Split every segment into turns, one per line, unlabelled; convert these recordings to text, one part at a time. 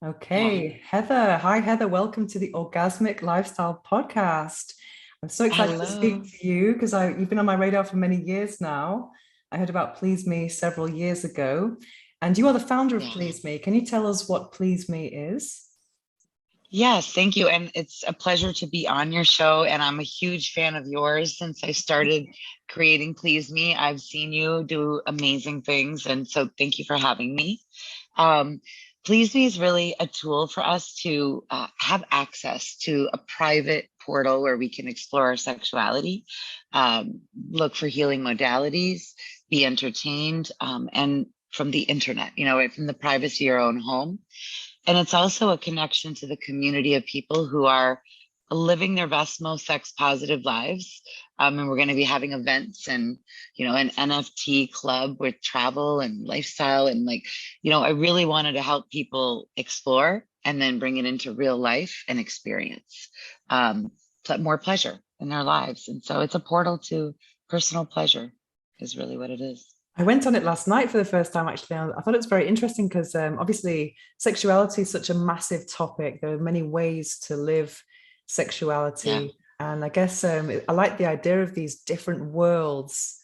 Yeah.
Okay, Heather. Hi, Heather. Welcome to the Orgasmic Lifestyle Podcast. I'm so excited to
Hello.
speak to you because you've been on my radar for many years now. I heard about Please Me several years ago, and you are the founder of
Yeah.
Please Me. Can you tell us what Please Me is?
Yes, thank you. And it's a pleasure to be on your show. And I'm a huge fan of yours since I started creating Please Me. I've seen you do amazing things. And so thank you for having me. Um, Please Me is really a tool for us to have access to a private portal where we can explore our sexuality, look for healing modalities, be entertained, and from the internet, right from the privacy of your own home. And it's also a connection to the community of people who are living their best, most sex positive lives. And we're going to be having events and, an NFT club with travel and lifestyle. And I really wanted to help people explore and then bring it into real life and experience um, more pleasure in their lives. And so it's a portal to personal pleasure, is really what it is.
I went on it last night for the first time, actually. I thought it was very interesting because obviously sexuality is such a massive topic. There are many ways to live
Yeah.
sexuality. And I guess I like the idea of these different worlds.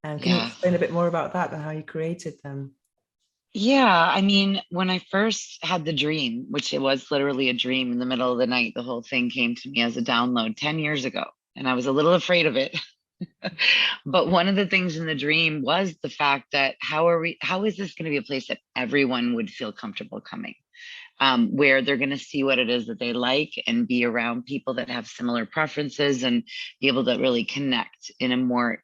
And can you
Yeah.
explain a bit more about that and how you created them?
Yeah, I mean, when I first had the dream, which it was literally a dream in the middle of the night, the whole thing came to me as a download 10 years ago, and I was a little afraid of it. But one of the things in the dream was the fact that how is this going to be a place that everyone would feel comfortable coming, where they're going to see what it is that they like and be around people that have similar preferences and be able to really connect in a more,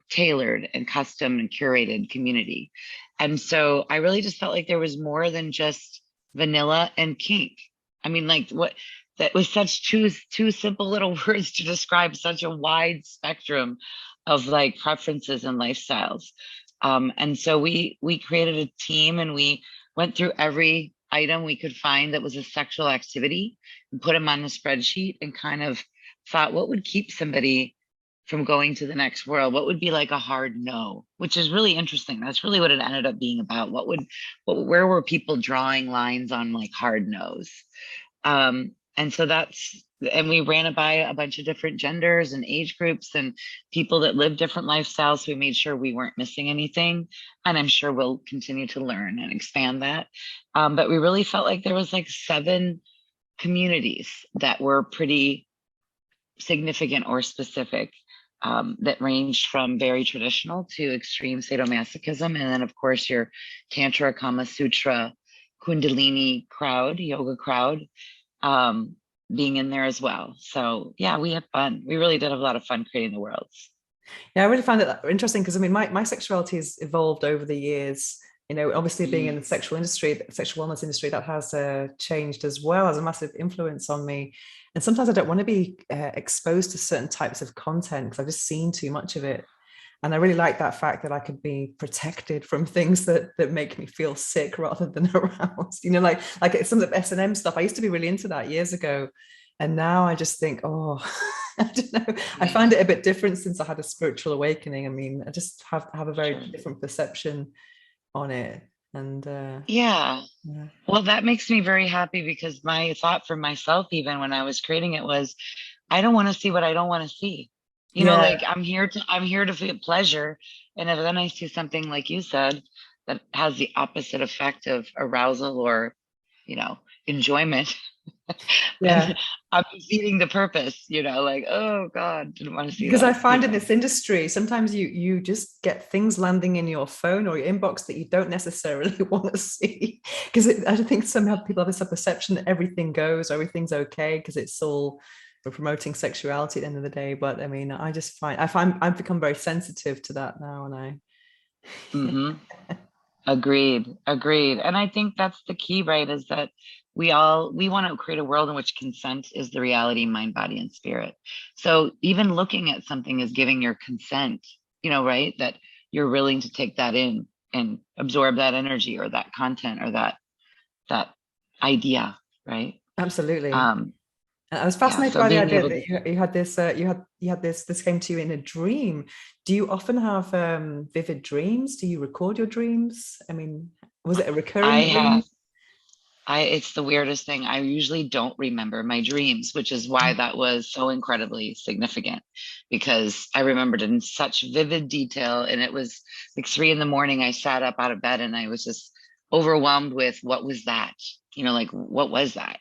tailored and custom and curated community. And so I really just felt like there was more than just vanilla and kink. I mean, like what that was such two simple little words to describe such a wide spectrum of like preferences and lifestyles. And so we created a team and we went through every item we could find that was a sexual activity and put them on the spreadsheet and kind of thought what would keep somebody from going to the next world, what would be like a hard no, which is really interesting. That's really what it ended up being about. Where were people drawing lines on like hard no's? And so and we ran it by a bunch of different genders and age groups and people that live different lifestyles. So we made sure we weren't missing anything. And I'm sure we'll continue to learn and expand that. But we really felt like there was like 7 communities that were pretty significant or specific, that ranged from very traditional to extreme sadomasochism. And then, of course, your Tantra, Kama Sutra, Kundalini crowd, yoga crowd, um, being in there as well. So, yeah, we had fun. We really did have a lot of fun creating the worlds.
Yeah, I really find it interesting because I mean, my sexuality has evolved over the years. Obviously being in
Mm,
the sexual industry, sexual wellness industry, that has changed as well, has a massive influence on me. And sometimes I don't want to be exposed to certain types of content because I've just seen too much of it. And I really like that fact that I could be protected from things that make me feel sick rather than aroused. Like some of the S&M stuff. I used to be really into that years ago, and now I just think, oh, I don't know. I
yeah,
find it a bit different since I had a spiritual awakening. I mean, I just have a very
sure.
different perception on it. And
Yeah.
yeah,
Well, that makes me very happy because my thought for myself, even when I was creating it, was I don't want to see what I don't want to see.
yeah,
Like I'm here to feel pleasure. And if then I see something like you said that has the opposite effect of arousal or, you know, enjoyment, then
yeah.
I'm defeating the purpose, like, oh God, didn't want to see
Because I find in
that.
this industry, sometimes you just get things landing in your phone or your inbox that you don't necessarily want to see. Because I think somehow people have this perception that everything goes, everything's okay, because it's all we're promoting sexuality at the end of the day. But I mean, I've become very sensitive to that now, and
Hmm. Agreed. And I think that's the key, right? Is that we want to create a world in which consent is the reality, mind, body, and spirit. So even looking at something is giving your consent, right? That you're willing to take that in and absorb that energy or that content or that idea, right?
absolutely.
Um,
And I was
yeah.
fascinated
So
by the
being
idea
able
that
to,
you had this you had this came to you in a dream. Do you often have vivid dreams? Do you record your dreams? I mean, was it a
I
recurring dream?
have It's the weirdest thing. I usually don't remember my dreams, which is why that was so incredibly significant, because I remembered in such vivid detail. And it was like 3 in the morning. I sat up out of bed and I was just overwhelmed with what was that? Like what was that?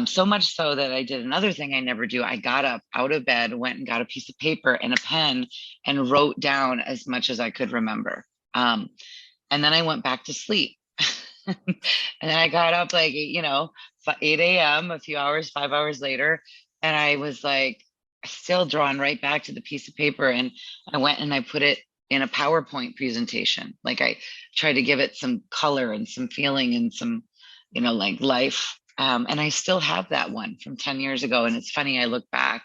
So much so that I did another thing I never do. I got up out of bed, went and got a piece of paper and a pen and wrote down as much as I could remember. And then I went back to sleep. And then I got up like, 8 a.m., a few hours, 5 hours later. And I was like, still drawn right back to the piece of paper. And I went and I put it in a PowerPoint presentation. Like I tried to give it some color and some feeling and some, like life. And I still have that one from 10 years ago. And it's funny, I look back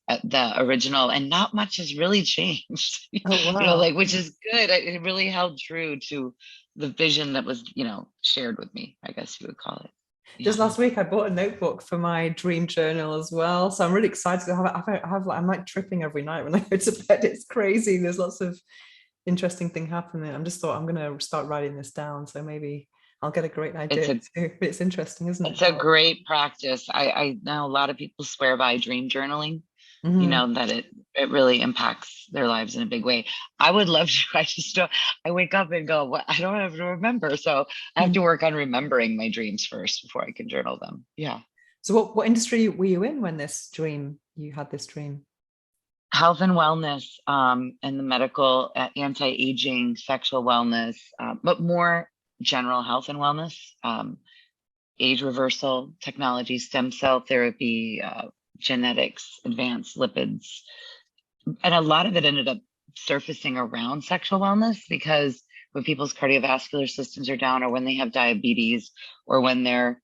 at the original and not much has really changed,
Oh, wow.
like, which is good. It really held true to the vision that was, shared with me, I guess you would call it.
Just
Yeah.
last week, I bought a notebook for my dream journal as well. So I'm really excited to have like, I'm like tripping every night when I go to bed. It's crazy. There's lots of interesting thing happening. I'm just thought I'm going to start writing this down. So maybe I'll get a great
It's
idea
a
too. But it's interesting, isn't it?
it's a great practice. I know a lot of people swear by dream journaling,
Mhm.
that it really impacts their lives in a big way. I would love to. I just don't, I wake up and go, what, I don't have to remember. So I have to work on remembering my dreams first before I can journal them. Yeah.
So what industry were you in when you had this dream?
Health and wellness, and the medical, anti-aging, sexual wellness, but more general health and wellness, age reversal, technology, stem cell therapy, genetics, advanced lipids. And a lot of it ended up surfacing around sexual wellness because when people's cardiovascular systems are down or when they have diabetes or when they're,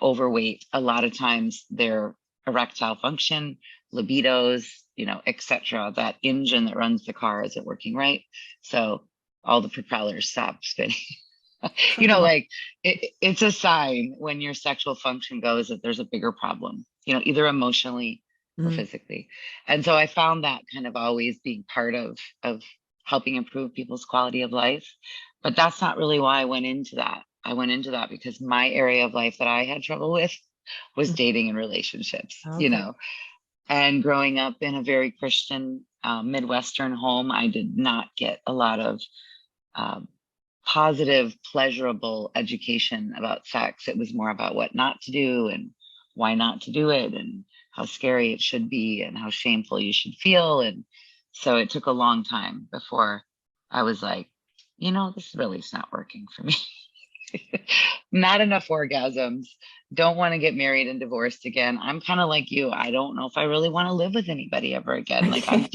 overweight, a lot of times their erectile function, libidos, etc. That engine that runs the car isn't working right. So all the propellers stop spinning. Like it's a sign when your sexual function goes that there's a bigger problem, either emotionally or
Mhm.
physically. And so I found that kind of always being part of helping improve people's quality of life. But that's not really why I went into that. I went into that because my area of life that I had trouble with was dating and relationships,
Okay.
and growing up in a very Christian, Midwestern home, I did not get a lot of um, positive, pleasurable education about sex. It was more about what not to do and why not to do it and how scary it should be and how shameful you should feel. And so it took a long time before I was like, this really is not working for me. Not enough orgasms. Don't want to get married and divorced again. I'm kind of like you. I don't know if I really want to live with anybody ever again. Like I'm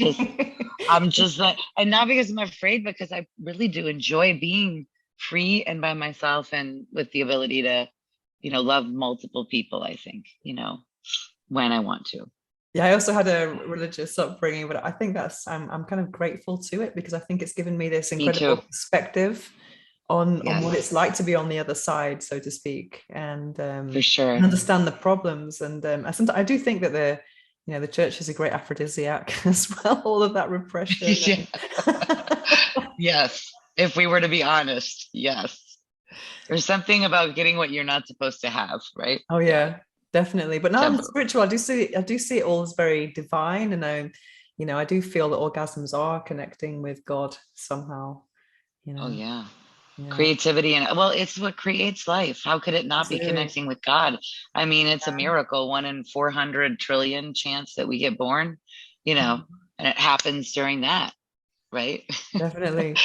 just like, and not because I'm afraid, because I really do enjoy being free and by myself and with the ability to, love multiple people, I think, when I want to.
Yeah, I also had a religious upbringing, but I think I'm kind of grateful to it because I think it's given me this
Me
incredible
too.
perspective on what it's
Yes,
like to be on the other side, so to speak,
for
and
sure.
understand the problems. And I do think that the church is a great aphrodisiac as well. All of that repression.
Yeah. Yes. If we were to be honest, yes. There's something about getting what you're not supposed to have, right?
Oh
Yeah.
yeah, definitely. But now I'm
Taboo.
spiritual. I do see it all as very divine, and I do feel that orgasms are connecting with God somehow. You
Oh,
know,
yeah.
yeah,
Creativity and well, it's what creates life. How could it not be
absolutely.
connecting with God? I mean, it's a miracle, 1 in 400 trillion chance that we get born, and it happens during that, right?
Definitely.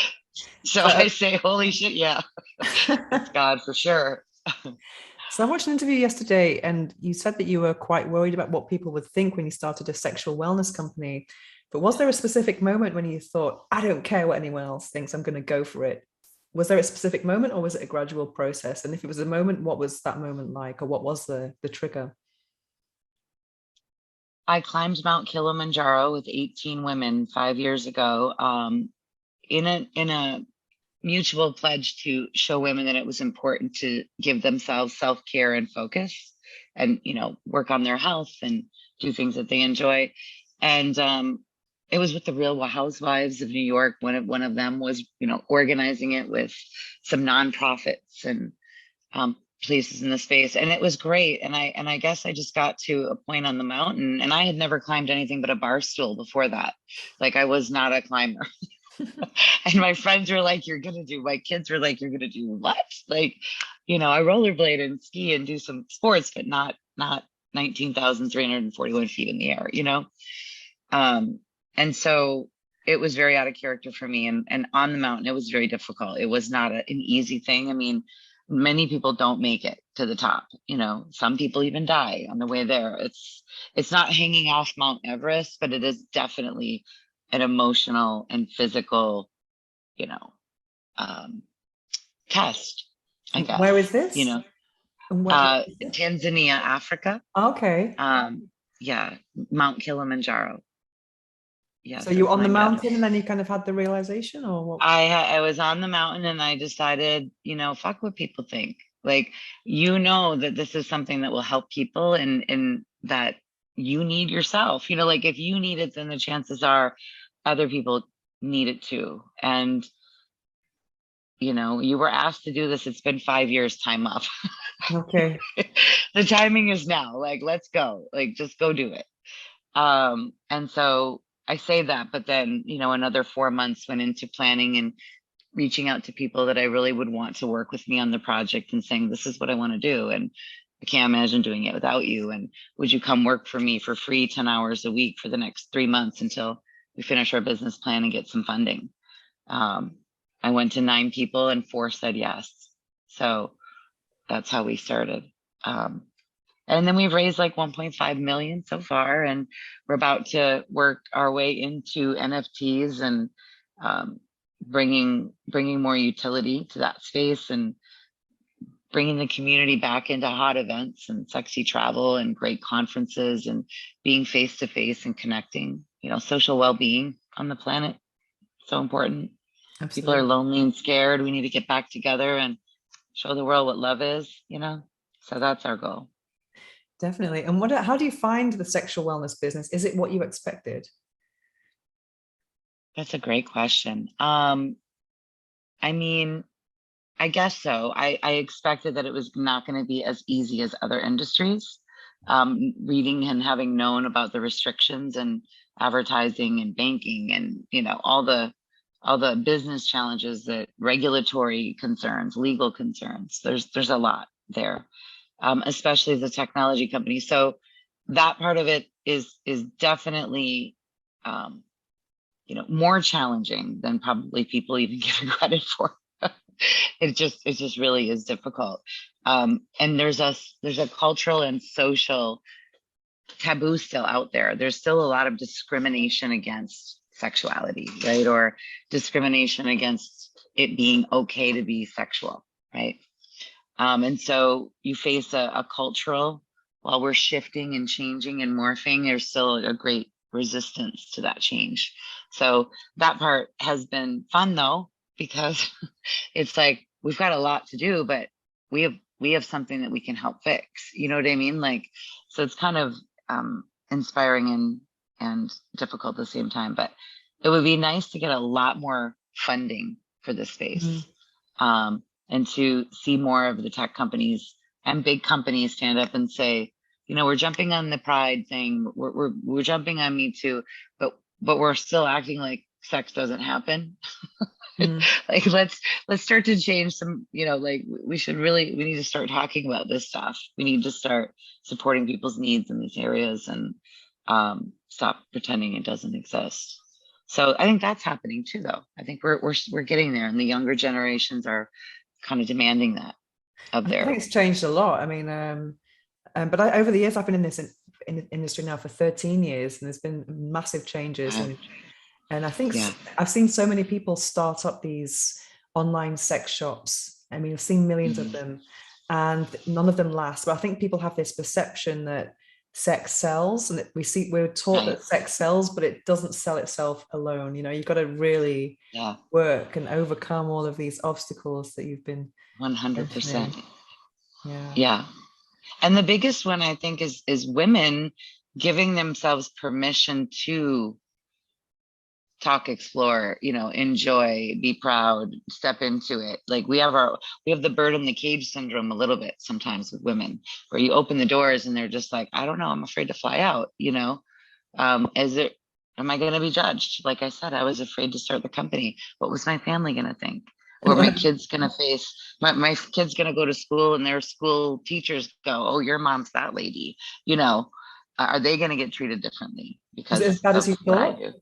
So
So,
I say, holy shit, yeah, it's God for sure.
so I watched an interview yesterday, and you said that you were quite worried about what people would think when you started a sexual wellness company. But was there a specific moment when you thought, I don't care what anyone else thinks, I'm going to go for it? Was there a specific moment, or was it a gradual process? And if it was a moment, what was that moment like, or what was the trigger?
I climbed Mount Kilimanjaro with 18 women 5 years ago, in a mutual pledge to show women that it was important to give themselves self-care and focus and work on their health and do things that they enjoy. And it was with the Real Housewives of New York. One of them was organizing it with some nonprofits. And places in the space, and it was great. And I guess I just got to a point on the mountain, and I had never climbed anything but a bar stool before that. Like, I was not a climber. And my friends were like, my kids were like, you're gonna do what? Like, I rollerblade and ski and do some sports, but not 19,341 feet in the air, and so it was very out of character for me. And on the mountain, it was very difficult. It was not an easy thing. I mean, many people don't make it to the top. Some people even die on the way there. It's not hanging off Mount Everest, but it is definitely an emotional and physical, you know, um, test, I
Where
guess,
is this? And what is it?
Tanzania, Africa.
Okay.
Yeah, Mount Kilimanjaro.
So
Yes, I
you on the
climbed up.
mountain and then you kind of had the realization, or what?
I was on the mountain and I decided, fuck what people think. Like, that this is something that will help people, and that you need yourself. Like, if you need it, then the chances are other people need it too. And you were asked to do this. It's been 5 years, time up.
Okay.
The timing is now. Like, let's go. Like, just go do it. And so I say that, but then, another 4 months went into planning and reaching out to people that I really would want to work with me on the project and saying, this is what I want to do. And I can't imagine doing it without you. And would you come work for me for free 10 hours a week for the next 3 months until we finish our business plan and get some funding? I went to 9 people and 4 said yes. So that's how we started. And then we've raised like 1.5 million so far, and we're about to work our way into NFTs and bringing more utility to that space, and bringing the community back into hot events and sexy travel and great conferences, and being face to face and connecting. Social well-being on the planet, so important. People are
Absolutely.
lonely and scared. We need to get back together and show the world what love is. So that's our goal.
Definitely. And how do you find the sexual wellness business? Is it what you expected?
That's a great question. I mean, I guess so. I expected that it was not going to be as easy as other industries. Reading and having known about the restrictions and advertising and banking and all the business challenges, that regulatory concerns, legal concerns. There's a lot there, especially the technology company. So that part of it is definitely more challenging than probably people even give it credit for. It just really is difficult. And there's a cultural and social taboo still out there. There's still a lot of discrimination against sexuality, right? Or discrimination against it being okay to be sexual, right? And so you face a cultural, while we're shifting and changing and morphing, there's still a great resistance to that change. So that part has been fun though, because it's like we've got a lot to do, but we have something that we can help fix. You know what I mean? Like, so it's kind of inspiring and difficult at the same time. But it would be nice to get a lot more funding for this space, and to see more of the tech companies and big companies stand up and say, we're jumping on the pride thing, we're jumping on Me Too, but we're still acting like sex doesn't happen. Like, let's start to change some, like, we need to start talking about this stuff. We need to start supporting people's needs in these areas, and stop pretending it doesn't exist. So I think that's happening too, though. I think we're getting there, and the younger generations are kind of demanding that of
I think
their.
it's changed a lot. I mean, but over the years, I've been in this in the industry now for 13 years, and there's been massive changes. And I think
Yeah.
I've seen so many people start up these online sex shops. I mean, I've seen millions of them, and none of them last. But I think people have this perception that sex sells, and that we're taught that sex sells, but it doesn't sell itself alone. You've got to really work and overcome all of these obstacles that you've been
100%.
mentioning. Yeah.
Yeah. And the biggest one, I think, is women giving themselves permission to talk, explore, enjoy, be proud, step into it. Like we have the bird in the cage syndrome a little bit sometimes with women, where you open the doors and they're just like, I don't know, I'm afraid to fly out. Is it, am I going to be judged? Like I said, I was afraid to start the company. What was my family going to think? Or my kids going to face, my kids going to go to school and their school teachers go, oh, your mom's that lady, you know, are they going to get treated differently
Was it as
because
bad as
of
you
what I
thought?
do?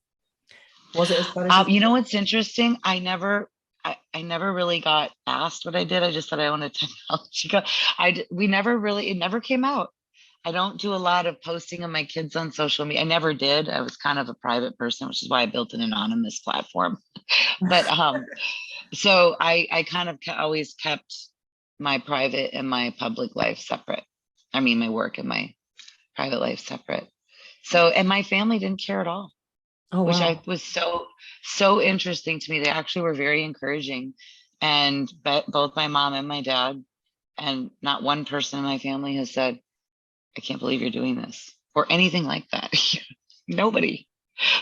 Was it as bad as you
You know
thought?
what's interesting? I never really got asked what I did. I just said I own a technology. We never really, it never came out. I don't do a lot of posting of my kids on social media. I never did. I was kind of a private person, which is why I built an anonymous platform. But so I kind of always kept my private and my public life separate. I mean, my work and my private life separate. So, and my family didn't care at all,
Oh,
which I
wow.
was so interesting to me. They actually were very encouraging, and both my mom and my dad, and not one person in my family has said, I can't believe you're doing this or anything like that. Nobody.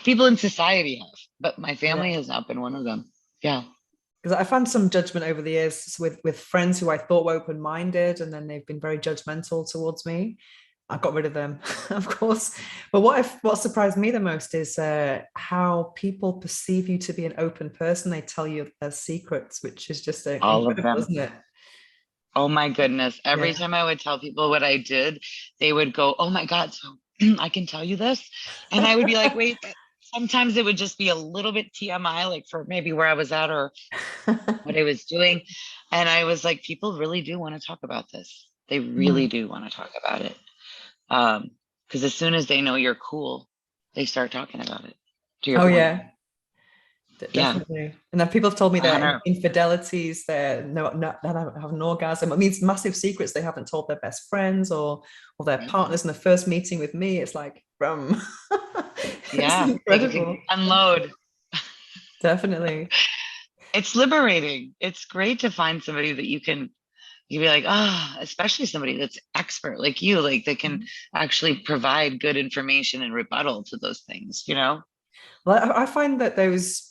People in society have, but my family
Yeah.
has not been one of them. Yeah.
Because I found some judgment over the years with friends who I thought were open-minded, and then they've been very judgmental towards me. I got rid of them, of course. But what surprised me the most is how people perceive you to be an open person. They tell you their secrets, which is just
All of
incredible,
them.
isn't it?
Oh my goodness. Every
Yeah.
time I would tell people what I did, they would go, oh my God, so I can tell you this. And I would be like, wait, sometimes it would just be a little bit TMI, like for maybe where I was at or what I was doing. And I was like, people really do want to talk about this. They really
Mm.
do want to talk about it. Because as soon as they know you're cool, they start talking about it. To your
Oh
point.
yeah,
Yeah.
definitely. And then people have told me that
100.
infidelities, they're they don't have an orgasm. It means massive secrets they haven't told their best friends or their partners in the first meeting with me. It's like, it's
Yeah. They get to
incredible.
unload.
Definitely.
It's liberating. It's great to find somebody that you be like, especially somebody that's expert like you, like that can actually provide good information and rebuttal to those things.
Well, I find that those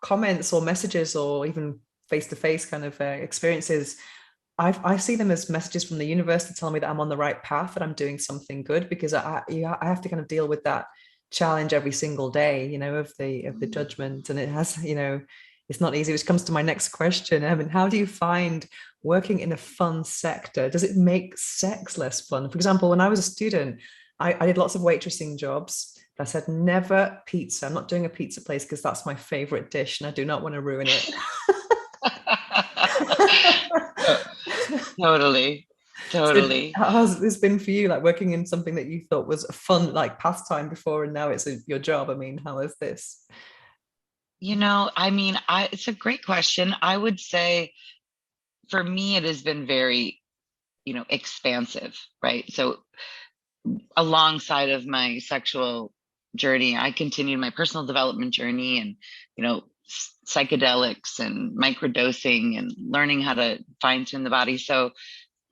comments or messages or even face-to-face kind of experiences, I see them as messages from the universe to tell me that I'm on the right path, that I'm doing something good, because I have to kind of deal with that challenge every single day, of the judgment, and it has, it's not easy. Which comes to my next question. I mean, how do you find working in a fun sector? Does it make sex less fun? For example, when I was a student, I did lots of waitressing jobs. I said, never pizza. I'm not doing a pizza place because that's my favorite dish and I do not want to ruin it.
Totally.
So
Totally.
how has this been for you, like working in something that you thought was a fun, like pastime before, and now it's your job? I mean, how is this?
I mean, it's a great question. I would say for me, it has been very, expansive, right? So alongside of my sexual journey, I continued my personal development journey and, psychedelics and microdosing and learning how to fine tune the body. So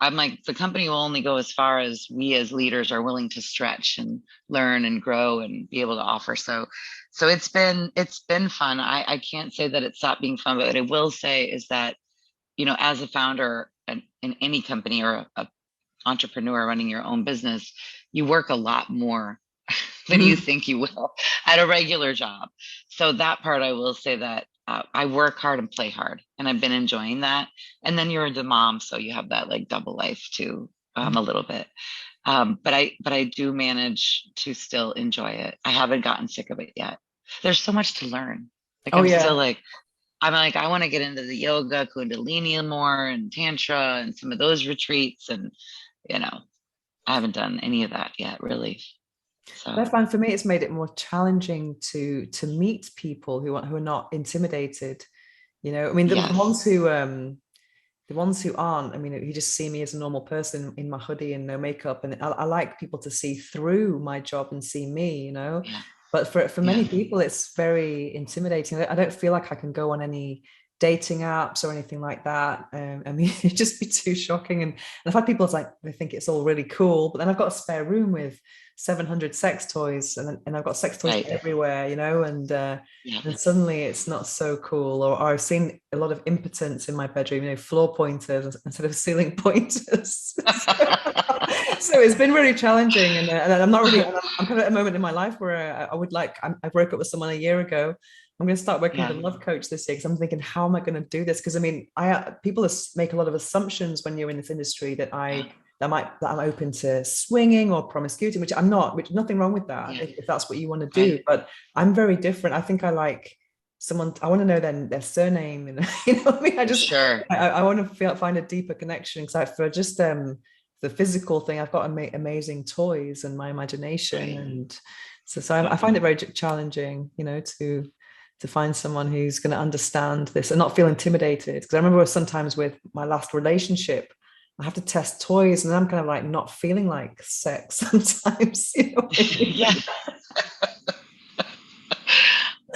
I'm like, the company will only go as far as we as leaders are willing to stretch and learn and grow and be able to offer. So it's been fun. I can't say that it stopped being fun, but what I will say is that, as a founder in any company or a entrepreneur running your own business, you work a lot more than you
Mhm.
think you will at a regular job. So that part, I will say that I work hard and play hard, and I've been enjoying that. And then you're the mom, so you have that like double life too, a little bit. But I do manage to still enjoy it. I haven't gotten sick of it yet. There's so much to learn. Like
Oh
I'm still
yeah.
like I'm like I want to get into the yoga, kundalini more, and tantra, and some of those retreats, and you know I haven't done any of that yet, really.
But
So
I find for me, it's made it more challenging to meet people who are not intimidated. I mean, the
yes,
ones who aren't, I mean, you just see me as a normal person in my hoodie and no makeup, and I like people to see through my job and see me.
yeah,
But for many
yeah.
people, it's very intimidating. I don't feel like I can go on any dating apps or anything like that. I mean, it'd just be too shocking. And I've had people, it's like, they think it's all really cool, but then I've got a spare room with 700 sex toys, and I've got sex toys
Right.
everywhere,
Yeah.
and suddenly it's not so cool. Or I've seen a lot of impotence in my bedroom, floor pointers instead of ceiling pointers. So it's been really challenging, and I'm not really. I'm kind of at a moment in my life where I would like. I broke up with someone a year ago. I'm going to start working with
Yeah.
a love coach this year, because I'm thinking, how am I going to do this? Because I mean, people make a lot of assumptions when you're in this industry that
Yeah.
that I'm open to swinging or promiscuity, which I'm not. Which nothing wrong with that
Yeah.
if that's what you want to do.
Right.
But I'm very different. I think I like someone. I want to know their surname, and what I mean.
Sure.
I want to find a deeper connection, because for just the physical thing, I've got amazing toys and my imagination,
Right.
and so I find it very challenging, to find someone who's going to understand this and not feel intimidated. Because I remember sometimes with my last relationship, I have to test toys, and I'm kind of like not feeling like sex sometimes.
Yeah.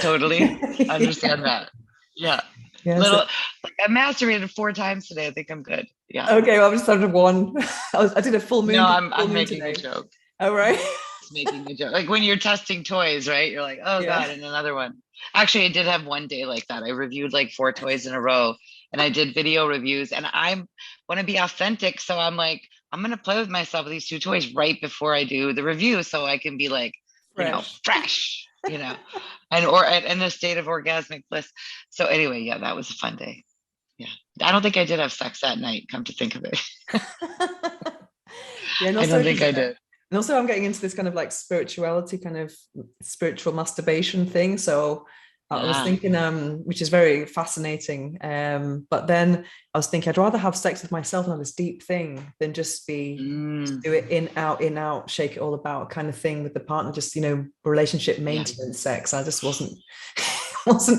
Totally
Yeah.
understand that. Yeah.
Yeah. So,
Little, like I masturbated 4 times today. I think I'm good. Yeah.
okay, well, I've just started one. I did a
No,
full
I'm
moon
making a
today.
joke.
All right.
Just making a joke. Like when you're testing toys, right? You're like, oh
Yeah.
God, and another one. Actually, I did have one day like that. I reviewed like 4 toys in a row, and I did video reviews, and I want to be authentic. So I'm like, I'm gonna play with myself with these 2 toys right before I do the review, so I can be like,
Fresh.
fresh, and in a state of orgasmic bliss. So anyway, yeah, that was a fun day. Yeah. I don't think I did have sex that night, come to think of it.
Yeah, and
I
also
don't think
because
I did.
I'm getting into this kind of like spirituality, kind of spiritual masturbation thing. So I was
Ah,
thinking, which is very fascinating. But then I was thinking I'd rather have sex with myself and have this deep thing than just
mm,
do it in out, shake it all about kind of thing with the partner, just relationship
yeah.
maintenance sex. I just wasn't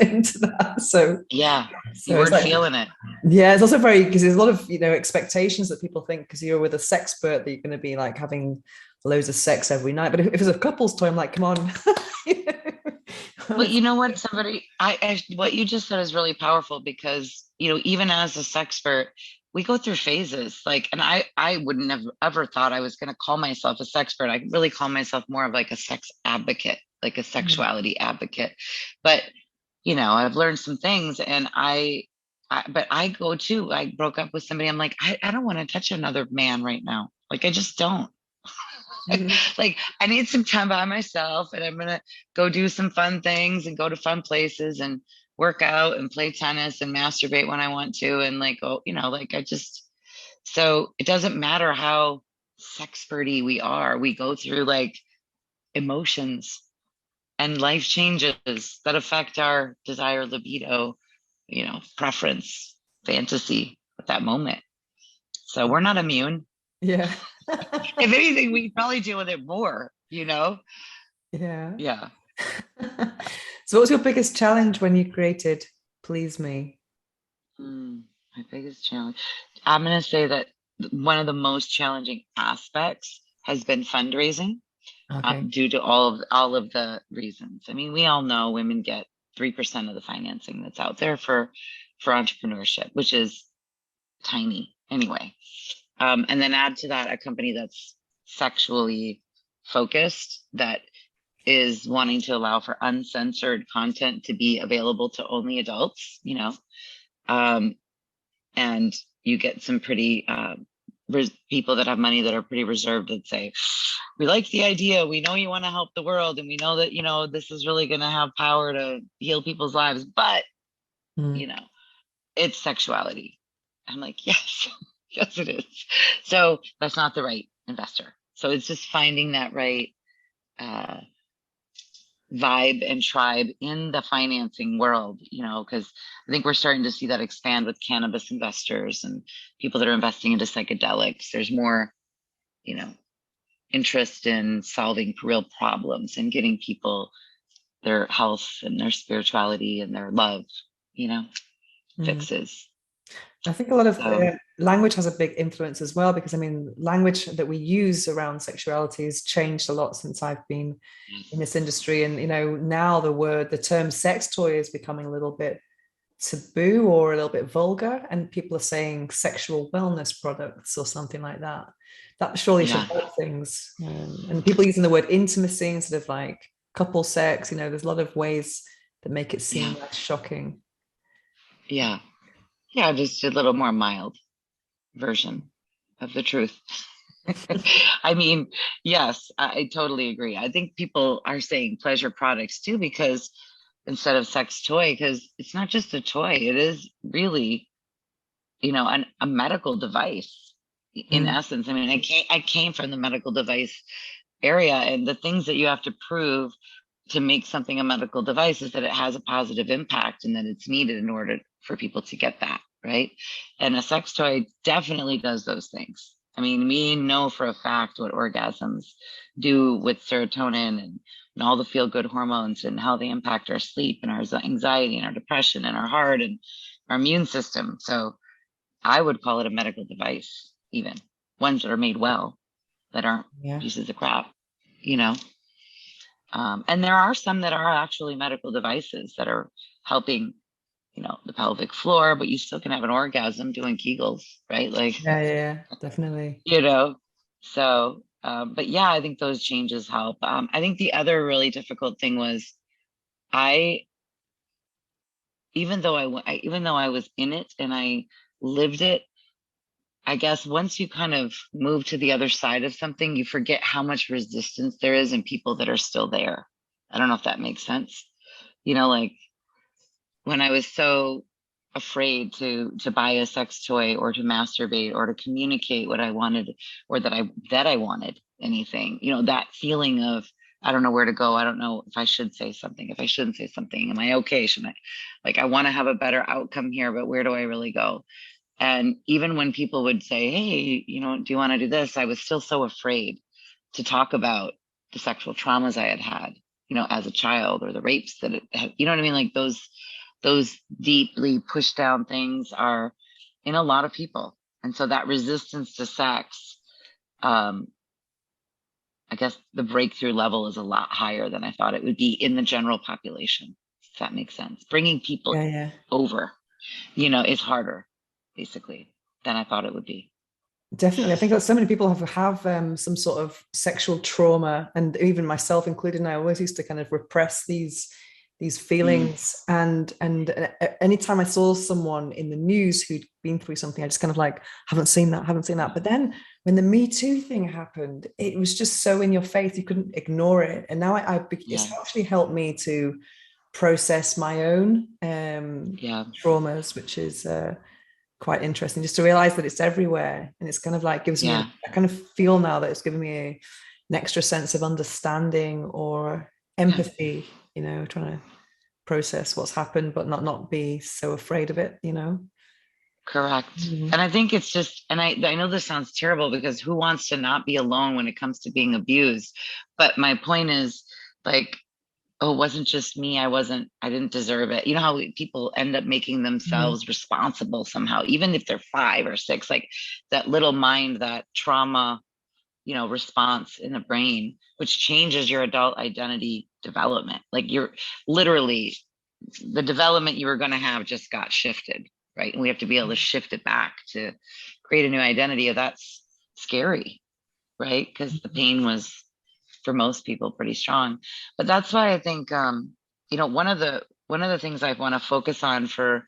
into that. So
Yeah. You
so it's
weren't
like,
feeling it.
yeah, it's also very, because there's a lot of expectations that people think, because you're with a sexpert, that you're going to be like having loads of sex every night. But if it's a couple's toy, I'm like, come on.
Well, you know what, what you just said is really powerful because, even as a sexpert, we go through phases. Like, and I wouldn't have ever thought I was going to call myself a sexpert. I really call myself more of like a sex advocate, like a sexuality advocate. But, I've learned some things, and but I go too. I broke up with somebody. I'm like, I don't want to touch another man right now. Like, I just don't.
Mhm.
Like I need some time by myself, and I'm gonna go do some fun things and go to fun places and work out and play tennis and masturbate when I want to, and like like I just, so it doesn't matter how sexperty we are, we go through like emotions and life changes that affect our desire, libido, preference, fantasy at that moment. So we're not immune.
Yeah.
If anything, we probably deal with it more.
Yeah.
Yeah.
So what was your biggest challenge when you created Please Me?
My biggest challenge. I'm going to say that one of the most challenging aspects has been fundraising,
Okay.
due to all of the reasons. I mean, we all know women get 3% of the financing that's out there for entrepreneurship, which is tiny anyway. And then add to that a company that's sexually focused, that is wanting to allow for uncensored content to be available to only adults. Um, and you get some pretty people that have money that are pretty reserved, that say, we like the idea, we know you want to help the world, and we know that this is really going to have power to heal people's lives, but you
Mm.
know it's sexuality. I'm like, yes. Yes it is. So that's not the right investor. So it's just finding that right uh vibe and tribe in the financing world, because I think we're starting to see that expand with cannabis investors and people that are investing into psychedelics. There's more, you know, interest in solving real problems and getting people their health and their spirituality and their love, you know,
Mm.
fixes.
I think a lot of
So,
language has a big influence as well, because I mean, language that we use around sexuality has changed a lot since I've been in
yes.
this industry. And now the term sex toy is becoming a little bit taboo or a little bit vulgar, and people are saying sexual wellness products or something like that. That surely should
Yeah.
help things. And people using the word intimacy instead of like couple sex, there's a lot of ways that make it seem
Yeah.
less shocking.
Yeah. Yeah. Just a little more mild version of the truth. I mean, yes, I totally agree. I think people are saying pleasure products too, because instead of sex toy, because it's not just a toy, it is really, a medical device in
Mm.
essence. I mean, I came from the medical device area, and the things that you have to prove to make something a medical device is that it has a positive impact and that it's needed in order for people to get that, right? And a sex toy definitely does those things. I mean, we know for a fact what orgasms do with serotonin and all the feel good hormones and how they impact our sleep and our anxiety and our depression and our heart and our immune system. So I would call it a medical device, even ones that are made well, that aren't
Yeah.
pieces of crap, you know? And there are some that are actually medical devices that are helping, the pelvic floor, but you still can have an orgasm doing Kegels, right? Like,
Yeah, yeah, yeah, definitely.
you know, so, but yeah, I think those changes help. I think the other really difficult thing was I, even though I was in it and I lived it, I guess once you kind of move to the other side of something, you forget how much resistance there is in people that are still there. I don't know if that makes sense. Like when I was so afraid to buy a sex toy or to masturbate or to communicate what I wanted or that I wanted anything, that feeling of I don't know where to go. I don't know if I should say something, if I shouldn't say something. Am I okay? Should I like I want to have a better outcome here, but where do I really go? And even when people would say, hey, do you want to do this? I was still so afraid to talk about the sexual traumas I had had, as a child or the rapes that it had, you know what I mean? Like those deeply pushed down things are in a lot of people. And so that resistance to sex, um, I guess the breakthrough level is a lot higher than I thought it would be in the general population. If that makes sense. Bringing people
Yeah, yeah.
over, is harder, basically, than I thought it would be.
Definitely. I think that so many people have some sort of sexual trauma, and even myself included. And I always used to kind of repress these
Mm,
feelings. And anytime I saw someone in the news who'd been through something, I just kind of like haven't seen that, haven't seen that. But then when the Me Too thing happened, it was just so in your face, you couldn't ignore it. And now it's
yeah,
actually helped me to process my own
yeah,
traumas, which is quite interesting just to realize that it's everywhere. And it's kind of like gives me
yeah,
I kind of feel now that it's giving me an extra sense of understanding or
yeah.
empathy, trying to process what's happened but not be so afraid of it.
Correct.
Mm.
And I think it's just, and I know this sounds terrible because who wants to not be alone when it comes to being abused? But my point is like, oh, it wasn't just me. I didn't deserve it. You know how people end up making
Mm.
themselves responsible somehow, even if they're 5 or 6, like that little mind, that trauma, response in the brain, which changes your adult identity development. Like you're literally the development you were going to have just got shifted, right? And we have to be able to shift it back to create a new identity. That's scary, right? Because the pain was for most people pretty strong. But that's why I think one of the things I want to focus on for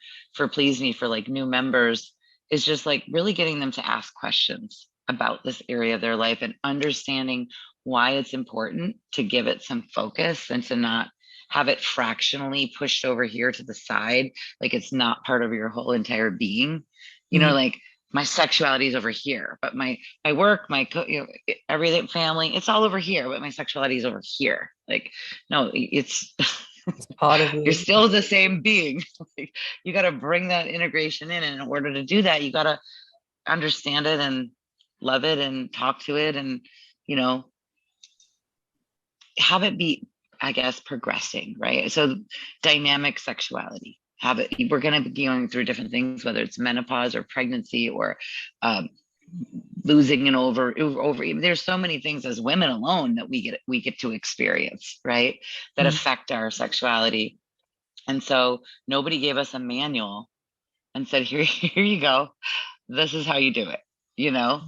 Please Me for like new members is just like really getting them to ask questions about this area of their life and understanding why it's important to give it some focus and to not have it fractionally pushed over here to the side like it's not part of your whole entire being,
Mm.
like my sexuality is over here, but my work, everything, family, it's all over here, but my sexuality is over here. Like, no, it's
It's part of
you're
you.
still the same being. Like, you got to bring that integration in. And in order to do that, you got to understand it and love it and talk to it and, you know, have it be, I guess, progressing, right? So dynamic sexuality. Have it. We're going to be going through different things, whether it's menopause or pregnancy or um, losing and over. There's so many things as women alone that we get to experience, right? That
Mm.
affect our sexuality. And so nobody gave us a manual and said, here you go. This is how you do it, you know?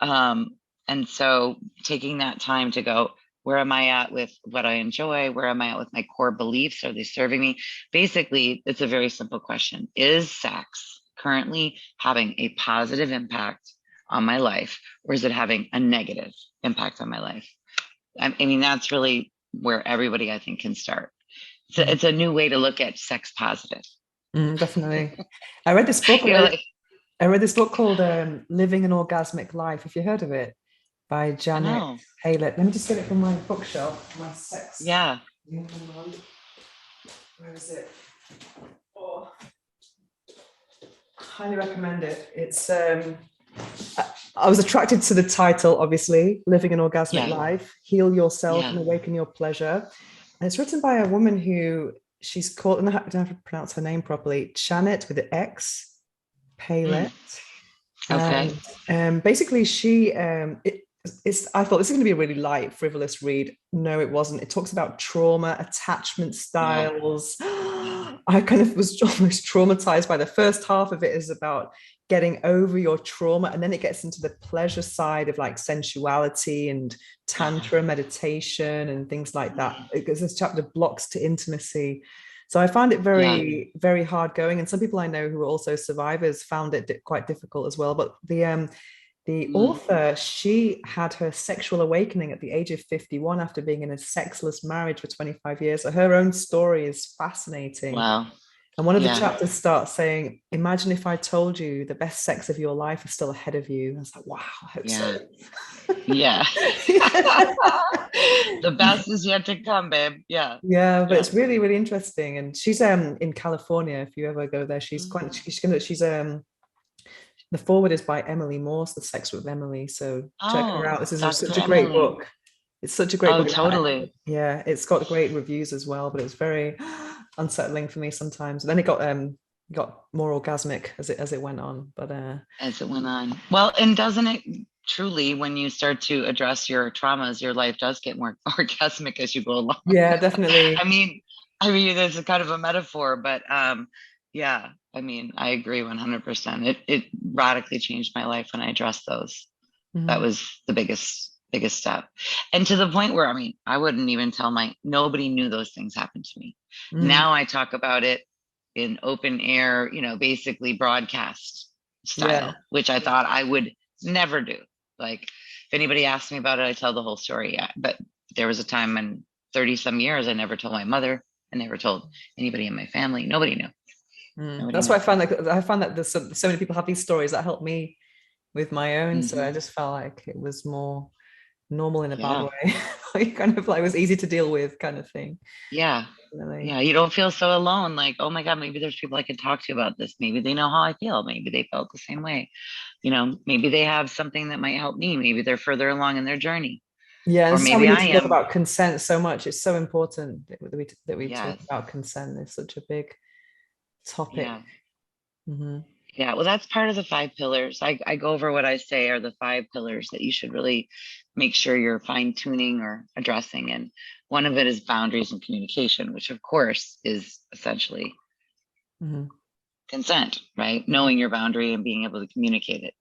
Um, and so taking that time to go, where am I at with what I enjoy? Where am I at with my core beliefs? Are they serving me? Basically, it's a very simple question. Is sex currently having a positive impact on my life, or is it having a negative impact on my life? I mean, that's really where everybody, I think, can start.
Mm.
It's a new way to look at sex positive.
Definitely. I read this book.
You know, like,
I read this book called Living an Orgasmic Life. Have you heard of it? By
I
Janet
know.
Haylett. Let me just get it from my bookshelf. My sex.
Yeah.
Where is it? Oh, highly recommend it. It's I was attracted to the title, obviously, Living an Orgasmic
Yeah.
Life, Heal Yourself and
Yeah.
Awaken Your Pleasure. And it's written by a woman who she's called, and I don't have to pronounce her name properly, Janet with an X,
Mm,
Palet.
okay.
And basically she it's I thought this is going to be a really light, frivolous read. No, it wasn't. It talks about trauma, attachment
Yeah.
styles.
Yeah.
I kind of was almost traumatized by the first half of it is about getting over your trauma, and then it gets into the pleasure side of like sensuality and
Yeah.
tantra meditation and things like that.
Mm,
Because this chapter blocks to intimacy. So I found it
yeah.
very, very hard going. And some people I know who are also survivors found it quite difficult as well. But the
Mm,
author, she had her sexual awakening at the age of 51 after being in a sexless marriage for 25 years. So her own story is fascinating.
wow.
And one of the
Yeah.
chapters starts saying, imagine if I told you the best sex of your life is still ahead of you. I was like, wow, I hope so.
Yeah. Yeah. The best is yet to come, babe. Yeah.
Yeah, but
Yeah.
it's really, really interesting. And she's in California. If you ever go there,
Mm.
she's the forward is by Emily Morse, The Sex with Emily. So check her
Oh,
out. This is
Dr.
such a great
Emily.
book. It's such a great
Oh,
book.
totally.
Yeah, it's got great reviews as well, but it's very unsettling for me sometimes. And then it got more orgasmic as it went on. But
As it went on. Well, and doesn't it truly, when you start to address your traumas, your life does get more orgasmic as you go along.
yeah, definitely.
I mean, I mean, this is kind of a metaphor, but yeah, I mean, I agree 100%. It radically changed my life when I addressed those. That
Mhm.
was the biggest step. And to the point where, I mean, I wouldn't even tell nobody knew those things happened to me.
Mhm.
Now I talk about it in open air, basically broadcast
Yeah.
style, which I thought I would never do. Like if anybody asked me about it, I tell the whole story. Yeah. But there was a time in 30 some years, I never told my mother. I never told anybody in my family. Nobody knew. Nobody
That's why
knew.
I found that there's so many people have these stories that help me with my own. So I
Hmm.
just felt like it was more normal in a bad
Yeah.
way. Like kind of like it was easy to deal with kind of thing.
Yeah.
Really.
Yeah. You don't feel so alone. Like, oh my God, maybe there's people I can talk to about this. Maybe they know how I feel. Maybe they felt the same way. Maybe they have something that might help me. Maybe they're further along in their journey.
Yeah, and
Or
this is how we
maybe
need
I
to talk
am.
about consent so much. It's so important that we talk
Yes.
about consent. It's such a big topic.
Yeah.
Hmm.
Yeah. Well, that's part of the five pillars. I go over what I say are the five pillars that you should really make sure you're fine tuning or addressing. And one of it is boundaries and communication, which of course is essentially
Hmm.
consent, right? Knowing your boundary and being able to communicate it.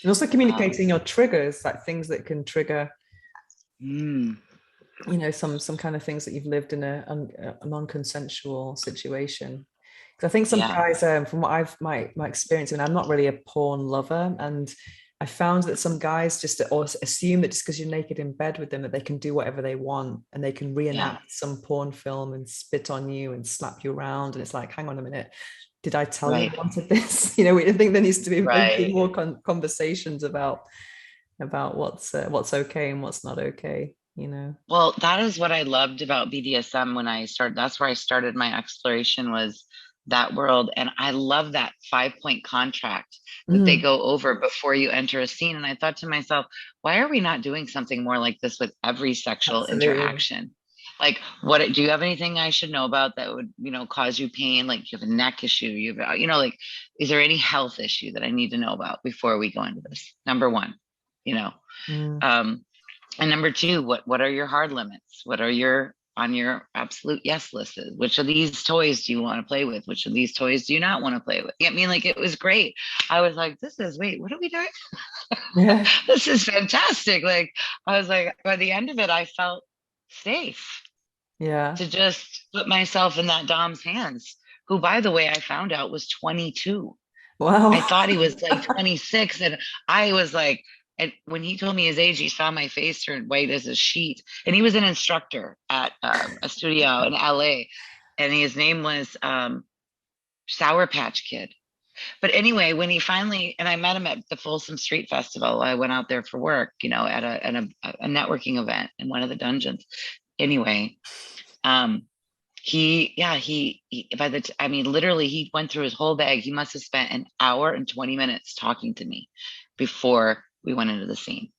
And also
Um,
communicating your triggers, like things that can trigger,
mm,
some kind of things that you've lived in a non-consensual situation. Because I think some
yeah.
guys, from what I've my experience, and I'm not really a porn lover, and I found that some guys just assume that just because you're naked in bed with them that they can do whatever they want and they can
Yeah.
reenact some porn film and spit on you and slap you around, and it's like, hang on a minute, did I tell you I
Right.
wanted this? I think there needs to be
Right.
more conversations about what's okay and what's not okay.
Well, that is what I loved about BDSM when I started. That's where I started my exploration was that world. And I love that 5 point contract that they
Mm,
go over before you enter a scene. And I thought to myself, why are we not doing something more like this with every sexual
absolutely.
interaction? Like, do you have anything I should know about that would, cause you pain? Like you have a neck issue, like, is there any health issue that I need to know about before we go into this? Number one, you know,
Mm,
um, and number two, what are your hard limits? What are your on your absolute yes list is. Which of these toys do you want to play with? Which of these toys do you not want to play with? I mean, like, it was great. I was like, wait, what are we doing?
Yeah.
This is fantastic. Like, I was like, by the end of it, I felt safe
Yeah.
to just put myself in that Dom's hands, who, by the way, I found out was 22. I
Wow.
thought he was like 26. And I was like, and when he told me his age, he saw my face turn white as a sheet. And he was an instructor at a studio in LA. And his name was Sour Patch Kid. But anyway, when he finally, and I met him at the Folsom Street Festival, I went out there for work, at a networking event in one of the dungeons. Anyway, um, I mean, literally, he went through his whole bag. He must have spent an hour and 20 minutes talking to me before we went into the scene.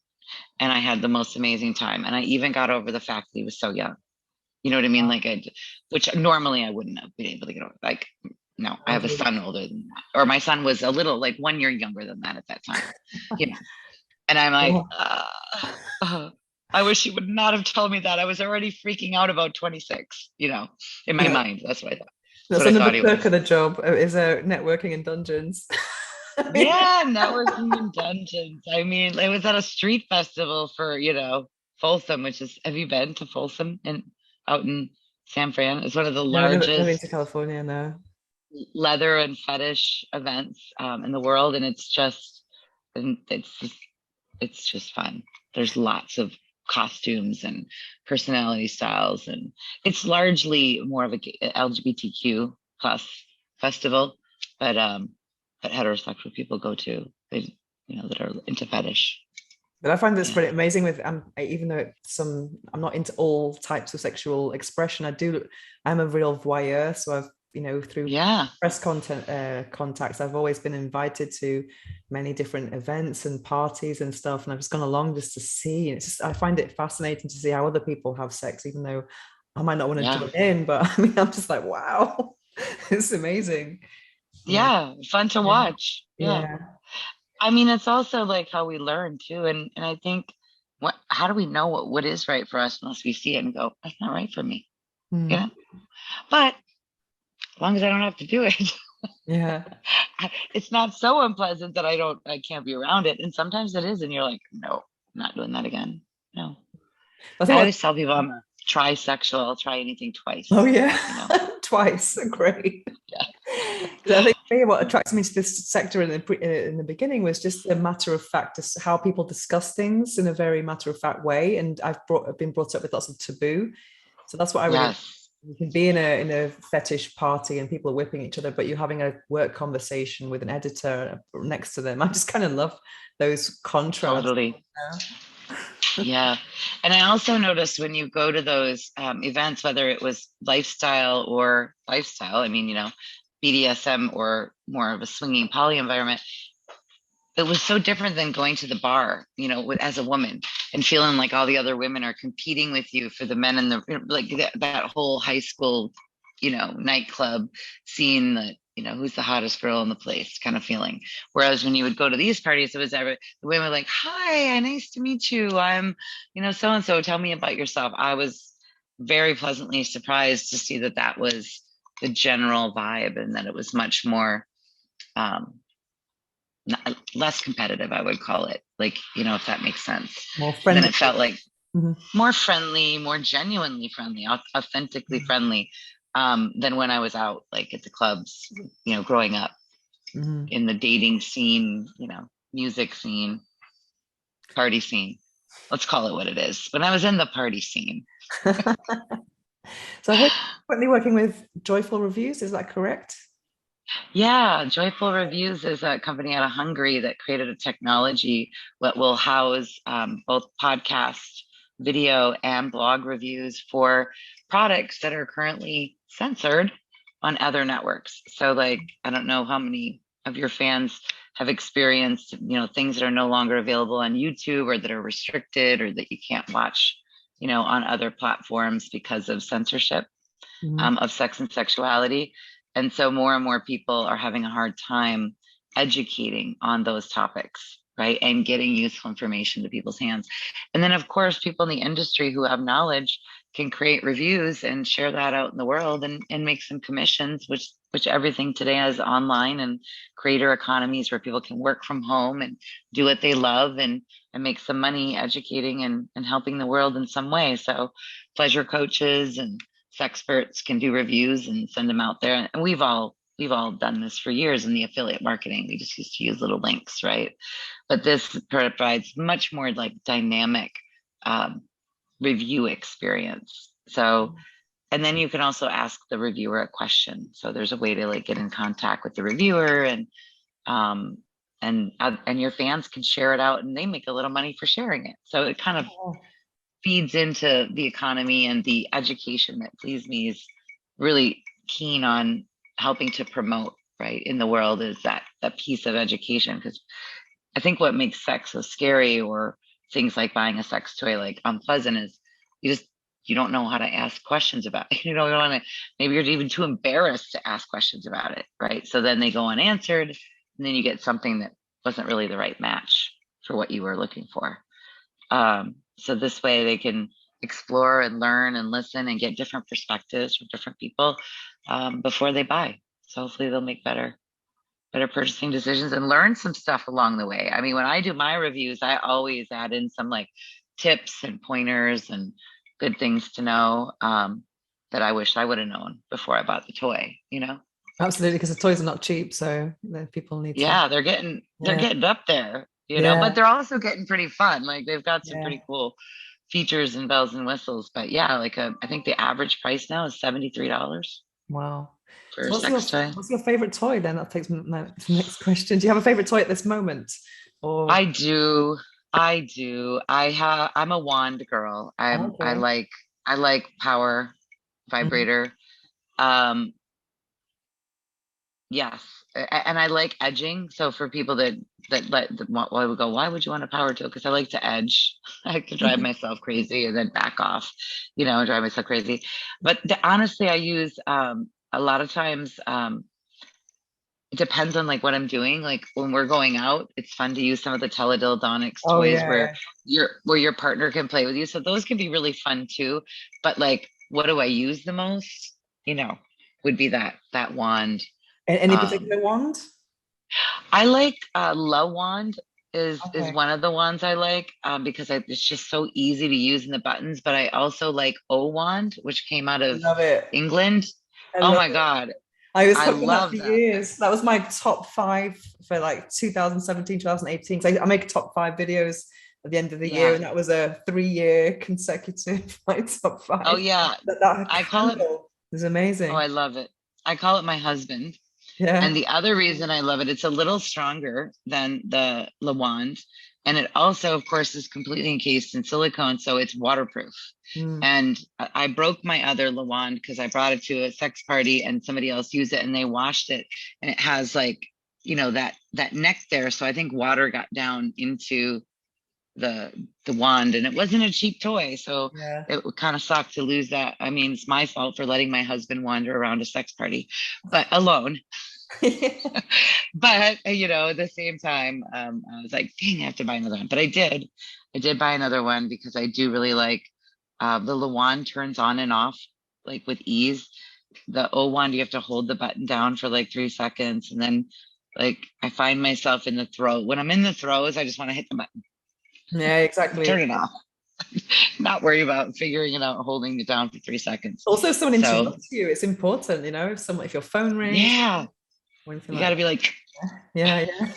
And I had the most amazing time. And I even got over the fact that he was so young. You know what I mean? Like, which normally I wouldn't have been able to get over. Like, no, I have a son older than that, or my son was a little, like, 1 year younger than that at that time, you know. And I'm like,
Wow.
I wish he would not have told me that. I was already freaking out about 26, in my
Yeah.
mind. That's what I thought. That's
That's
what I
another
thought he
perk
was.
of the job is networking in dungeons.
Yeah, networking in dungeons. I mean, it was at a street festival for, Folsom, which is, have you been to Folsom out in San Fran? It's one of the
No, never been
largest
to California, no.
leather and fetish events in the world, and and it's just fun. There's lots of costumes and personality styles, and it's largely more of a LGBTQ plus festival, but but heterosexual people go to, that are into fetish.
But I find this
Yeah,
pretty amazing with even though I'm not into all types of sexual expression. I'm a real voyeur, so I've through
yeah,
press content contacts, I've always been invited to many different events and parties and stuff, and I've just gone along just to see. And it's just I find it fascinating to see how other people have sex, even though I might not want to
yeah,
join in. But I mean, I'm just like, wow, it's amazing. Yeah,
yeah. Fun to
yeah,
watch. Yeah.
yeah.
I mean, it's also like how we learn too. And I think, how do we know what is right for us unless we see it and go, that's not right for me, you
Hmm.
know? But as long as I don't have to do it,
Yeah.
it's not so unpleasant that I can't be around it. And sometimes it is. And you're like, no, I'm not doing that again. No.
I think
I
what
always tell people I'm a trisexual. I'll try anything
Oh
twice,
yeah,
you know?
twice. Great.
Yeah.
'Cause I think for me, what attracted me to this sector in the beginning was just the matter of fact, just how people discuss things in a very matter of fact way. And I've been brought up with lots of taboo, so that's what I really.
Yes.
You can be in a fetish party and people are whipping each other, but you're having a work conversation with an editor next to them. I just kind of love those contrasts.
Totally.
Yeah.
Yeah. And I also noticed when you go to those events, whether it was lifestyle, I mean, BDSM or more of a swinging poly environment, it was so different than going to the bar, as a woman and feeling like all the other women are competing with you for the men, and like that whole high school, nightclub scene, that, who's the hottest girl in the place kind of feeling. Whereas when you would go to these parties, the women were like, hi, nice to meet you. I'm, so and so, tell me about yourself. I was very pleasantly surprised to see that was the general vibe, and that it was much more um, less competitive, I would call it. Like, if that makes sense.
More
And then
friendly.
it felt like
Mhm.
more friendly, more genuinely friendly, authentically friendly, than when I was out, like, at the clubs, growing up
Mhm.
in the dating scene, music scene, party scene. Let's call it what it is. When I was in the party scene.
So I heard you're currently working with Joyful Reviews. Is that correct?
Yeah, Joyful Reviews is a company out of Hungary that created a technology that will house both podcast, video, and blog reviews for products that are currently censored on other networks. So, like, I don't know how many of your fans have experienced, things that are no longer available on YouTube, or that are restricted, or that you can't watch, on other platforms because of censorship
Mhm.
of sex and sexuality. And so more and more people are having a hard time educating on those topics. right? And getting useful information to people's hands. And then, of course, people in the industry who have knowledge can create reviews and share that out in the world and make some commissions, which everything today is online, and creator economies where people can work from home and do what they love and make some money educating and helping the world in some way. So pleasure coaches and experts can do reviews and send them out there. And we've all done this for years in the affiliate marketing. We just used to use little links, right? But this provides much more like dynamic um, review experience. So, and then you can also ask the reviewer a question. So there's a way to like get in contact with the reviewer, um, and your fans can share it out, and they make a little money for sharing it. So it kind of feeds into the economy and the education that Pleazeme is really keen on helping to promote, right, in the world, is that piece of education. Because I think what makes sex so scary, or things like buying a sex toy like unpleasant, is you just you don't know how to ask questions about it. You don't want to, maybe you're even too embarrassed to ask questions about it, right? So then they go unanswered, and then you get something that wasn't really the right match for what you were looking for. So this way they can explore and learn and listen and get different perspectives from different people before they buy. So hopefully they'll make better purchasing decisions and learn some stuff along the way. I mean, when I do my reviews, I always add in some like tips and pointers and good things to know that I wish I would have known before I bought the toy.
Absolutely, because the toys are not cheap, so people need to.
Yeah, they're
Yeah,
getting up there, but
yeah,
they're also getting pretty fun. Like they've got some
yeah.
pretty cool features and bells and whistles. But yeah, like I think the average price now is $73
Wow.
for
So
a sex toy.
what's your favorite toy then? That takes me to the next question. Do you have a favorite toy at this moment?
I
Or
do. I do. I'm a wand girl. I
okay.
like power
Mhm.
vibrator. Yes. And I like edging. So for people why would go, why would you want a power tool? Because I like to edge. I like to drive myself crazy and then back off, drive myself crazy. But honestly, I use a lot of times it depends on like what I'm doing. Like when we're going out, it's fun to use some of the teledildonics
Oh
toys where
yeah,
your partner can play with you. So those can be really fun too. But like, what do I use the most? You know, would be that wand.
Any
Um,
particular wand?
I like low wand is
Okay.
one of the ones I like because it's just so easy to use in the buttons. But I also like O wand, which came out
I
of
love it.
England.
I
Oh
love
my
it.
God,
I was
I
hooked on that for
love that thing.
years. That was my top five for like 2017, 2018. So I make top five videos at the end of the year,
Yeah.
and that was a 3 year consecutive like top
Oh
five.
yeah.
That
I call it.
candle is
Oh,
amazing.
I love it. I call it my husband. And
Yeah.
the other reason I love it, it's a little stronger than the Lawand. And it also, of course, is completely encased in silicone, so it's waterproof.
Mm.
And I broke my other Lawand because I brought it to a sex party and somebody else used it and they washed it. And it has like, that neck there. So I think water got down into the the wand, and it wasn't a cheap toy, so
Yeah.
it would kind of suck to lose that. I mean, it's my fault for letting my husband wander around a sex party, but alone. But at the same time, I was like, dang, I have to buy another one. But I did buy another one because I do really like the Lawan turns on and off like with ease. The O wand, you have to hold the button down for like 3 seconds, and then like I find myself in the throw. When I'm in the throws, I just want to hit the button,
Yeah,
turn
exactly.
it off, not worry about figuring it out, holding it down for 3 seconds.
Also, if someone
So
interrupts you, it's important, if your phone rings
yeah,
or anything
you
like
got to
that.
be like,
Yeah, yeah.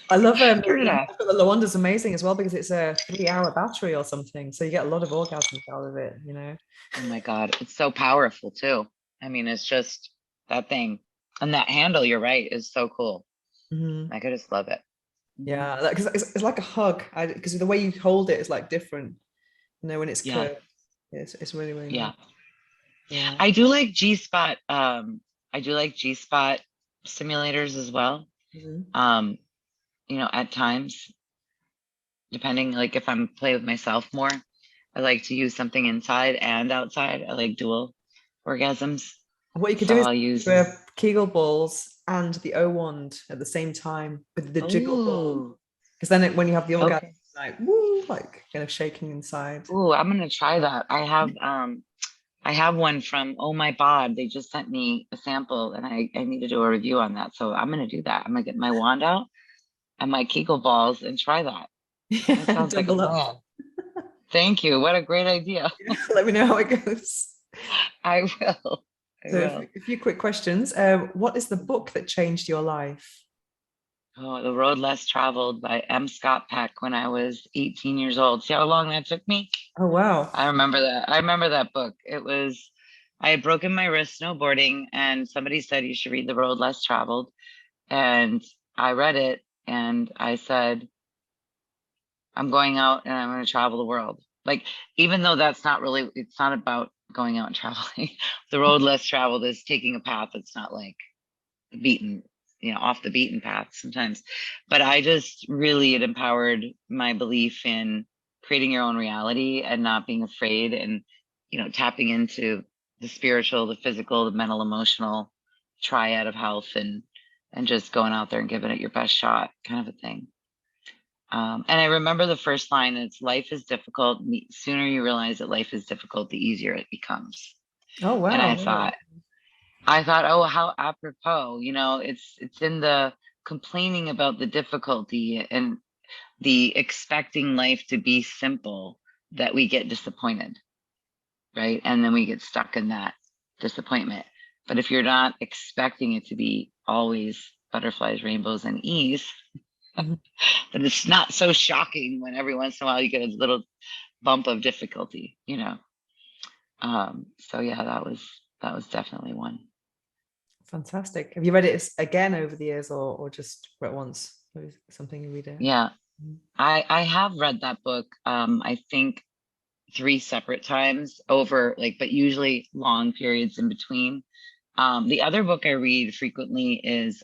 I love
turn it
the
off.
the Lawanda's amazing as well because it's a 3 hour battery or something. So you get a lot of orgasms out of it.
Oh my God, it's so powerful too. I mean, it's just that thing. And that handle, you're right, is so cool.
Mhm.
I could just love it. Mhm.
Yeah, because it's like a hug. Because the way you hold it is like different, when it's
Yeah,
curved. It's really, really nice.
yeah.
Yeah.
I do like G Spot. I do like G Spot simulators as well.
Mhm.
Um, at times, depending, like if I'm play with myself more, I like to use something inside and outside. I like dual orgasms.
What you could
So
do is
I'll
do
use,
Kegel balls and the O wand at the same time with the jiggle ball.
oh,
Because then when you have the orgasm,
Okay.
like woo, like kind of shaking inside.
Ooh, I'm gonna try that. I have one from Oh My Bod. They just sent me a sample and I need to do a review on that. So I'm gonna do that. I'm gonna get my wand out and my Kegel balls and try that. That
Yeah,
sounds like a
double up.
plan. Thank you. What a great idea.
Let me know how it goes.
I will. I
So,
will.
a few quick questions. What is the book that changed your life?
Oh, The Road Less Traveled by M. Scott Peck when I was 18 years old. See how long that took me?
Oh, wow.
I remember that. I remember that book. I had broken my wrist snowboarding, and somebody said you should read The Road Less Traveled. And I read it and I said, I'm going out and I'm going to travel the world. Like, even though it's not about going out and traveling. The road less traveled is taking a path that's not like beaten, off the beaten path sometimes. But I just really, it empowered my belief in creating your own reality and not being afraid and, tapping into the spiritual, the physical, the mental, emotional triad of health and just going out there and giving it your best shot kind of a thing. And I remember the first line, it's life is difficult. The sooner you realize that life is difficult, the easier it becomes.
Oh,
And
wow.
I thought, oh, how apropos, it's in the complaining about the difficulty and the expecting life to be simple that we get disappointed, right? And then we get stuck in that disappointment. But if you're not expecting it to be always butterflies, rainbows, and ease,
Mhm.
then it's not so shocking when every once in a while you get a little bump of difficulty. So yeah, that was definitely one.
Fantastic. Have you read it again over the years or just read it once? Or is it something you read it?
Yeah,
Mhm.
I have read that book. I think three separate times over, like, but usually long periods in between. The other book I read frequently is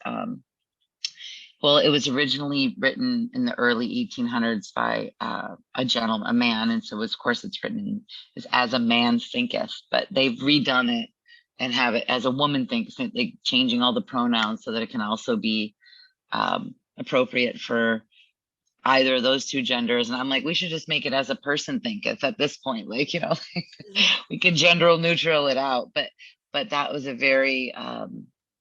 well, it was originally written in the early 1800s by a man, and so of course it's written as a man thinketh, but they've redone it and have it as a woman thinks, like changing all the pronouns so that it can also be appropriate for either of those two genders. And I'm like, we should just make it as a person thinketh at this point, like we could gender neutral it out, but that was a very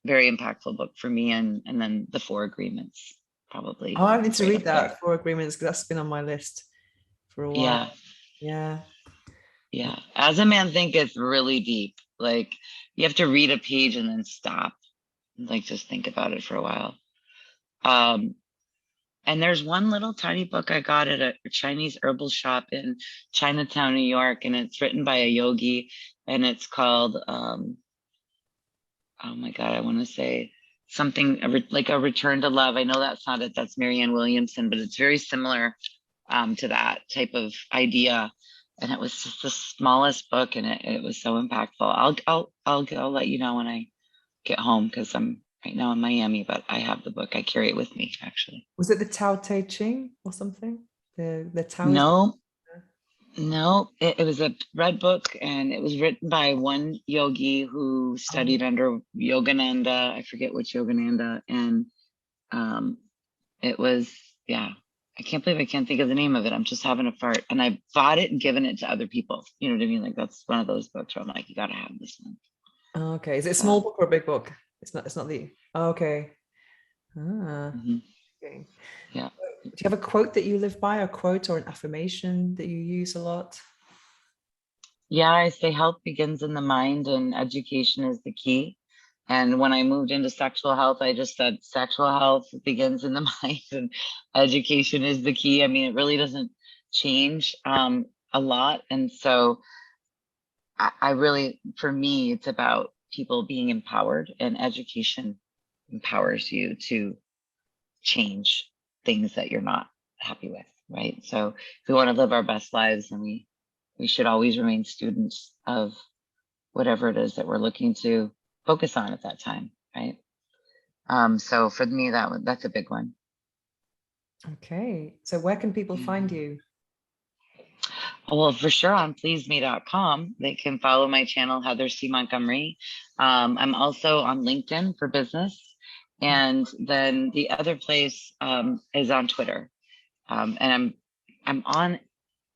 impactful book for me, and then the Four Agreements
Oh,
probably
I need to
right
read
up there.
that Four Agreements because that's been on my list for a while.
Yeah,
Yeah.
yeah. As a Man Thinketh, really deep. Like, you have to read a page and then stop, like just think about it for a while. Um, and there's one little tiny book I got at a Chinese herbal shop in Chinatown, New York, and it's written by a yogi, and it's called oh my God, I want to say something like a return to love. I know that's not it. That's Marianne Williamson, but it's very similar to that type of idea. And it was just the smallest book, and it was so impactful. I'll let you know when I get home because I'm right now in Miami, but I have the book. I carry it with me actually.
Was it the Tao Te Ching or something? The Taoism?
No, no, it was a red book, and it was written by one yogi who
Oh,
studied under Yogananda. I forget which Yogananda, and um, it was, yeah. I can't believe I can't think of the name of it. I'm just having a fart, and I bought it and given it to other people. You know what I mean? Like, that's one of those books where I'm like, you gotta have this one.
okay. Is it a small
So,
book or a big book? It's not the. Oh, okay. Ah,
mhm,
okay.
yeah.
Do you have a quote that you live by, a quote or an affirmation that you use a lot?
Yeah, I say health begins in the mind and education is the key. And when I moved into sexual health, I just said sexual health begins in the mind and education is the key. I mean, it really doesn't change a lot. And so I really, for me, it's about people being empowered, and education empowers you to change things that you're not happy with, right? So if we want to live our best lives, then we should always remain students of whatever it is that we're looking to focus on at that time, right? So for me, that's a big one.
Okay. So where can people find
Yeah.
you?
Well, for sure on pleazeme.com, they can follow my channel, Heather C. Montgomery. I'm also on LinkedIn for business. And then the other place is on Twitter. And I'm on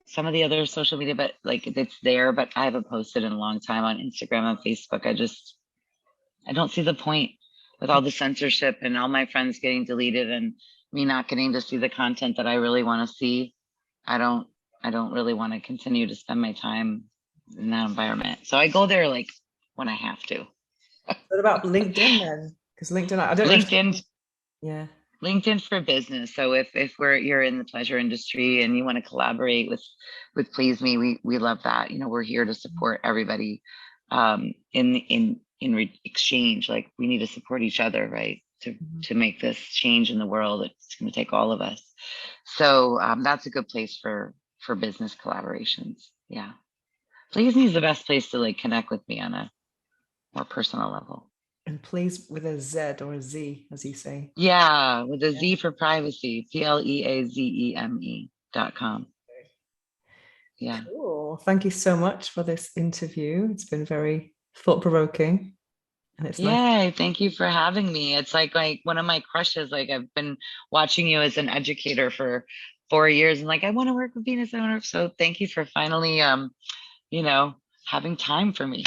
some of the other social media, but like it's there, but I haven't posted in a long time on Instagram and Facebook. I don't see the point with all the censorship and all my friends getting deleted and me not getting to see the content that I really want to see. I don't I don't really want to continue to spend my time in that environment. So I go there like when I have to.
What about LinkedIn then? Because LinkedIn, I don't know if,
LinkedIn
yeah.
LinkedIn for business. So if you're in the pleasure industry and you want to collaborate with Pleazeme, we love that. You know, we're here to support everybody in exchange. Like we need to support each other, right?
Mhm.
To make this change in the world. It's going to take all of us. So that's a good place for business collaborations. Yeah. Pleazeme is the best place to like connect with me on a more personal level.
And please with a Z or a Z, as you say.
Yeah, with a
Yeah.
Z for privacy, Pleazeme.com. Yeah.
Cool. Thank you so much for this interview. It's been very thought-provoking, and it's nice.
Yeah, thank you for having me. It's like one of my crushes. Like I've been watching you as an educator for 4 years and like I want to work with Venus. I want to, so thank you for finally you know, having time for me.